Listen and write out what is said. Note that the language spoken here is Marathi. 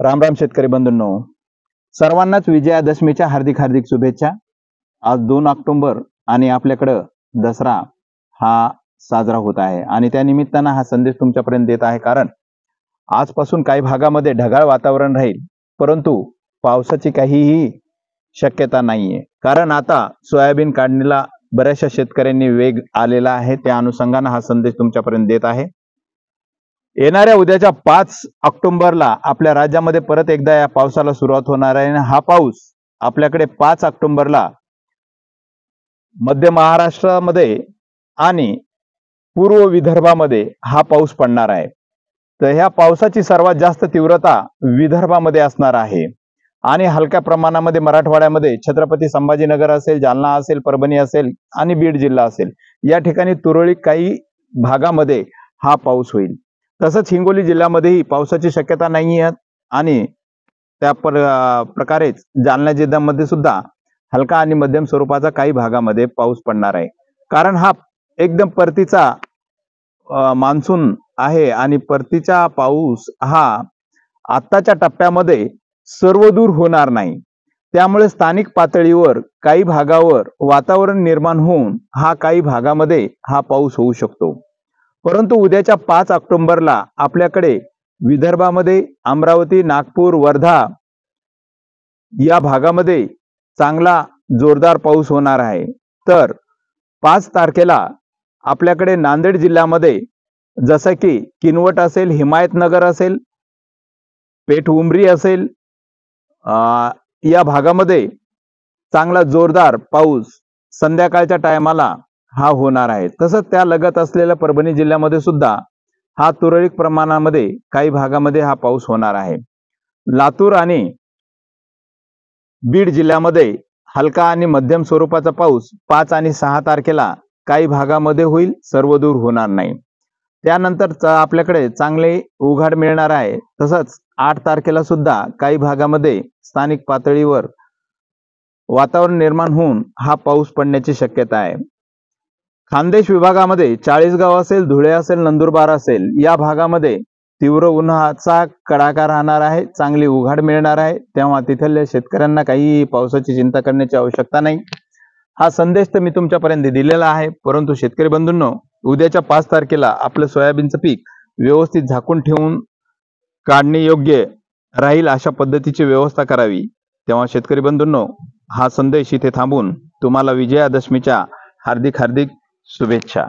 राम राम शेतकरी बंधूंनो, सर्वांनाच विजयादशमीच्या हार्दिक हार्दिक शुभेच्छा। आज 2 ऑक्टोबर आणि आपल्याकडे दसरा हा साजरा होत आहे आणि त्या निमित्तानं हा संदेश तुमच्यापर्यंत देत आहे। कारण आजपासून काही भागामध्ये ढगाळ वातावरण राहील, परंतु पावसाची काहीही शक्यता नाहीये। कारण आता सोयाबीन काढणीला बऱ्याचशा शेतकऱ्यांनी वेग आलेला आहे, त्या अनुषंगाने हा संदेश तुमच्यापर्यंत देत आहे। येणाऱ्या उद्याच्या 5 ऑक्टोबरला आपल्या राज्यामध्ये परत एकदा या पावसाला सुरुवात होणार आहे। हा पाऊस आपल्याकडे 5 ऑक्टोबरला मध्य महाराष्ट्रामध्ये आणि पूर्व विदर्भामध्ये हा पाऊस पडणार आहे। तर ह्या पावसाची सर्वात जास्त तीव्रता विदर्भामध्ये असणार आहे आणि हलक्या प्रमाणामध्ये मराठवाड्यामध्ये छत्रपती संभाजीनगर असेल, जालना असेल, परभणी असेल आणि बीड जिल्हा असेल, या ठिकाणी तुरळक काही भागामध्ये हा पाऊस होईल। तसंच हिंगोली जिल्ह्यामध्येही पावसाची शक्यता नाही आहे आणि त्या प्रकारेच जालना जिल्ह्यामध्ये सुद्धा हलका आणि मध्यम स्वरूपाचा काही भागामध्ये पाऊस पडणार आहे। कारण हा एकदम परतीचा मान्सून आहे आणि परतीचा पाऊस हा आत्ताच्या टप्प्यामध्ये सर्वदूर होणार नाही। त्यामुळे स्थानिक पातळीवर काही भागावर वातावरण निर्माण होऊन काही भागामध्ये हा पाऊस होऊ शकतो। परंतु उद्याच्या 5 ऑक्टोबरला आपल्याकडे विदर्भामध्ये अमरावती, नागपूर, वर्धा या भागामध्ये चांगला जोरदार पाऊस होणार आहे। तर 5 तारखेला आपल्याकडे नांदेड जिल्ह्यामध्ये जसं की किनवट असेल, हिमायतनगर असेल, पेठ उमरी असेल, या भागामध्ये चांगला जोरदार पाऊस संध्याकाळच्या टायमाला हा होणार आहे। तसंच त्या लगत असलेल्या परभणी जिल्ह्यामध्ये सुद्धा हा तुरळक प्रमाणामध्ये काही भागामध्ये हा पाऊस होणार आहे। लातूर आणि बीड जिल्ह्यामध्ये हलका आणि मध्यम स्वरूपाचा पाऊस 5 आणि 6 तारखेला काही भागामध्ये होईल, सर्वदूर होणार नाही। त्यानंतर आपल्याकडे चांगले उघाड मिळणार आहे। तसंच 8 तारखेला सुद्धा काही भागामध्ये स्थानिक पातळीवर वातावरण निर्माण होऊन हा पाऊस पडण्याची शक्यता आहे। खानदेश विभागामध्ये चाळीसगाव असेल, धुळे असेल, नंदुरबार असेल, या भागामध्ये तीव्र उन्हाचा कडाका राहणार आहे, चांगली उघाड मिळणार आहे। तेव्हा तिथल्या शेतकऱ्यांना काही पावसाची चिंता करण्याची आवश्यकता नाही। हा संदेश तर मी तुमच्यापर्यंत दिलेला आहे। परंतु शेतकरी बंधूंनो, उद्याच्या 5 तारखेला आपलं सोयाबीनचं पीक व्यवस्थित झाकून ठेवून काढणे योग्य राहील अशा पद्धतीची व्यवस्था करावी। तेव्हा शेतकरी बंधूंनो, हा संदेश इथे थांबून तुम्हाला विजयादशमीच्या हार्दिक हार्दिक शुभेच्छा।